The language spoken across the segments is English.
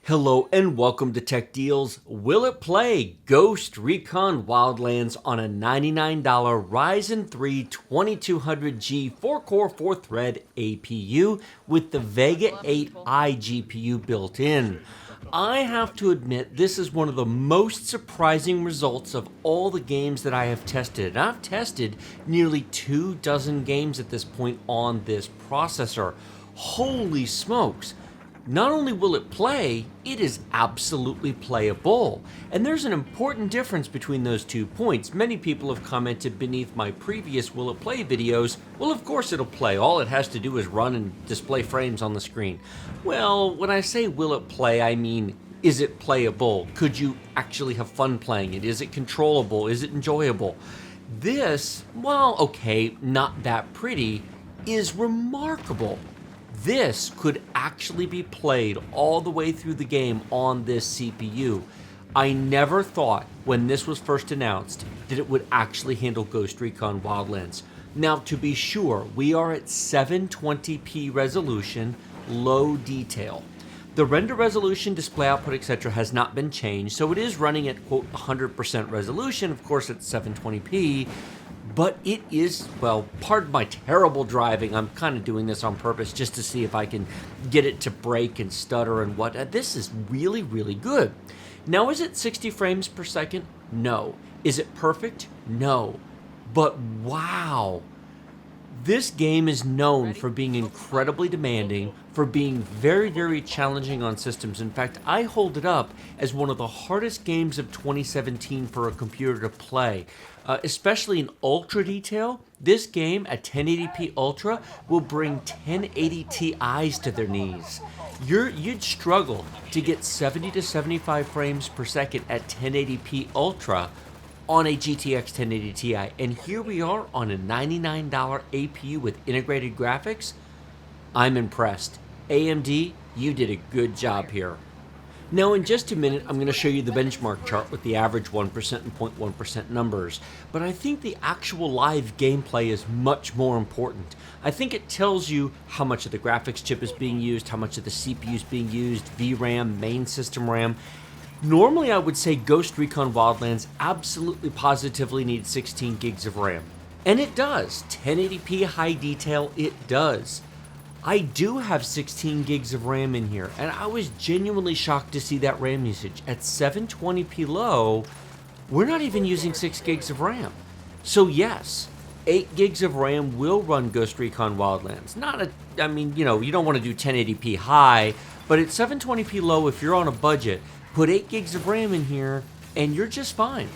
Hello and welcome to Tech Deals. Will it play Ghost Recon Wildlands on a $99 Ryzen 3 2200G 4-core 4-thread APU with the VEGA 8i GPU built in? I have to admit this is one of the most surprising results of all the games that I have tested. And I've tested nearly 24 games at this point on this processor. Holy smokes! Not only will it play, it is absolutely playable. And there's an important difference between those 2 points. Many people have commented beneath my previous will it play videos, well, of course it'll play. All it has to do is run and display frames on the screen. Well, when I say will it play, I mean, is it playable? Could you actually have fun playing it? Is it controllable? Is it enjoyable? This, well, okay, not that pretty, is remarkable. This could actually be played all the way through the game on this CPU. I never thought when this was first announced that it would actually handle Ghost Recon Wildlands. Now, to be sure, we are at 720p resolution, low detail. The render resolution, display output, etc. has not been changed, so it is running at, quote, 100% resolution. Of course, it's 720p. But it is, well, pardon my terrible driving. I'm kind of doing this on purpose just to see if I can get it to break and stutter and what. This is really, really good. Now, is it 60 frames per second? No. Is it perfect? No. But wow. This game is known for being incredibly demanding, for being very, very challenging on systems. In fact, I hold it up as one of the hardest games of 2017 for a computer to play. Especially in ultra detail, this game at 1080p ultra will bring 1080 Ti's to their knees. You'd struggle to get 70 to 75 frames per second at 1080p ultra on a GTX 1080 Ti, and here we are on a $99 APU with integrated graphics. I'm impressed. AMD, you did a good job here. Now, in just a minute, I'm going to show you the benchmark chart with the average 1% and 0.1% numbers, but I think the actual live gameplay is much more important. I think it tells you how much of the graphics chip is being used, how much of the CPU is being used, VRAM, main system RAM. Normally, I would say Ghost Recon Wildlands absolutely positively needs 16 gigs of RAM. And it does. 1080p high detail, it does. I do have 16 gigs of RAM in here, and I was genuinely shocked to see that RAM usage. At 720p low, we're not even using 6 gigs of RAM. So yes, 8 gigs of RAM will run Ghost Recon Wildlands. You don't want to do 1080p high, but at 720p low, if you're on a budget, put 8 gigs of RAM in here, and you're just fine.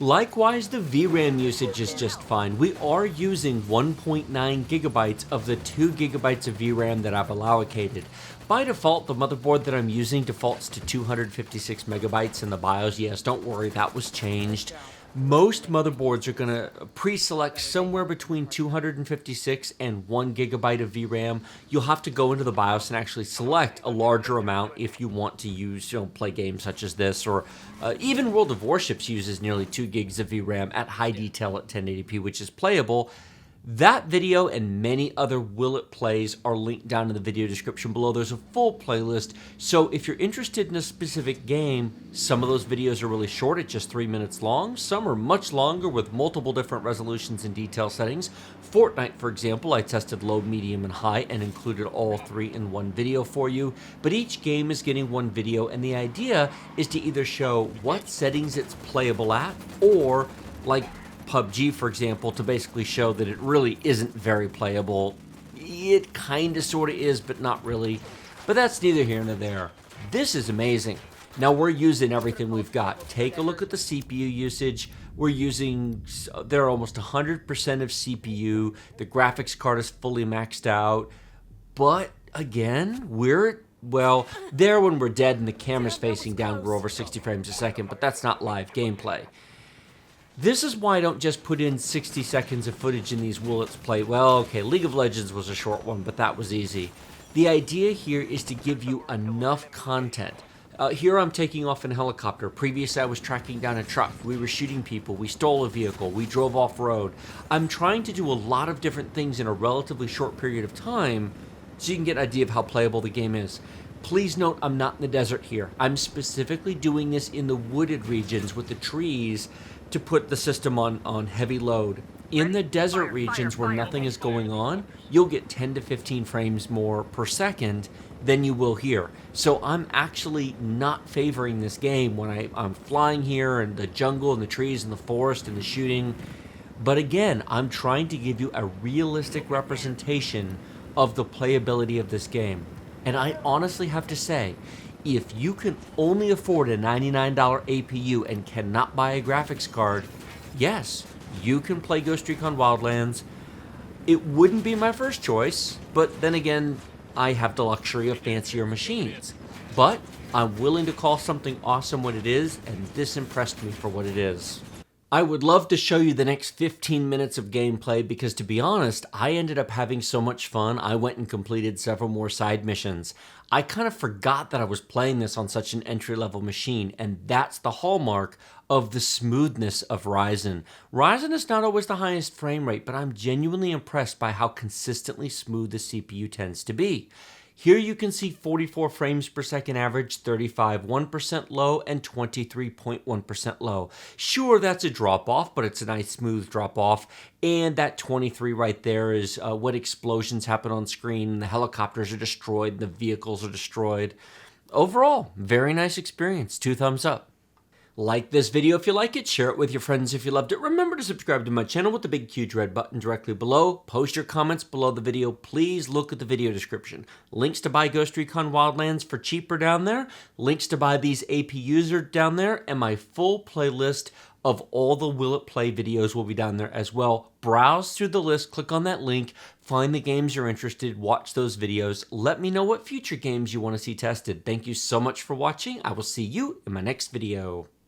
Likewise, the VRAM usage is just fine. We are using 1.9 gigabytes of the 2 gigabytes of VRAM that I've allocated. By default, the motherboard that I'm using defaults to 256 megabytes in the BIOS. Yes, don't worry, that was changed. Most motherboards are going to pre-select somewhere between 256 and 1 gigabyte of VRAM. You'll have to go into the BIOS and actually select a larger amount if you want to use, play games such as this, or even World of Warships uses nearly 2 gigs of VRAM at high detail at 1080p, which is playable. That video and many other Will It Plays are linked down in the video description below. There's a full playlist, so if you're interested in a specific game, some of those videos are really short at just 3 minutes long. Some are much longer with multiple different resolutions and detail settings. Fortnite, for example, I tested low, medium, and high and included all 3 in one video for you. But each game is getting one video, and the idea is to either show what settings it's playable at, or like PUBG, for example, to basically show that it really isn't very playable. It kind of sort of is, but not really. But that's neither here nor there. This is amazing. Now we're using everything we've got. Take a look at the CPU usage. They're almost 100% of CPU. The graphics card is fully maxed out. But again, there when we're dead and the camera's facing down, we're over 60 frames a second, but that's not live gameplay. This is why I don't just put in 60 seconds of footage in these Will It Play. Well, okay, League of Legends was a short one, but that was easy. The idea here is to give you enough content. Here I'm taking off in a helicopter. Previously I was tracking down a truck. We were shooting people. We stole a vehicle. We drove off-road. I'm trying to do a lot of different things in a relatively short period of time so you can get an idea of how playable the game is. Please note I'm not in the desert here. I'm specifically doing this in the wooded regions with the trees to put the system on heavy load. In the desert regions where nothing is going on, you'll get 10 to 15 frames more per second than you will here. So I'm actually not favoring this game when I'm flying here in the jungle and the trees and the forest and the shooting. But again, I'm trying to give you a realistic representation of the playability of this game. And I honestly have to say, if you can only afford a $99 APU and cannot buy a graphics card, yes, you can play Ghost Recon Wildlands. It wouldn't be my first choice, but then again, I have the luxury of fancier machines. But I'm willing to call something awesome what it is, and this impressed me for what it is. I would love to show you the next 15 minutes of gameplay because, to be honest, I ended up having so much fun, I went and completed several more side missions. I kind of forgot that I was playing this on such an entry-level machine, and that's the hallmark of the smoothness of Ryzen. Ryzen is not always the highest frame rate, but I'm genuinely impressed by how consistently smooth the CPU tends to be. Here you can see 44 frames per second average, 35 1% low, and 23.1% low. Sure, that's a drop-off, but it's a nice smooth drop-off. And that 23 right there is what explosions happen on screen. The helicopters are destroyed, the vehicles are destroyed. Overall, very nice experience. 2 thumbs up. Like this video if you like it, share it with your friends if you loved it. Remember to subscribe to my channel with the big huge red button directly below. Post your comments below the video. Please look at the video description. Links to buy Ghost Recon Wildlands for cheaper down there. Links to buy these APUs are down there. And my full playlist of all the Will It Play videos will be down there as well. Browse through the list, click on that link, find the games you're interested, watch those videos. Let me know what future games you want to see tested. Thank you so much for watching. I will see you in my next video.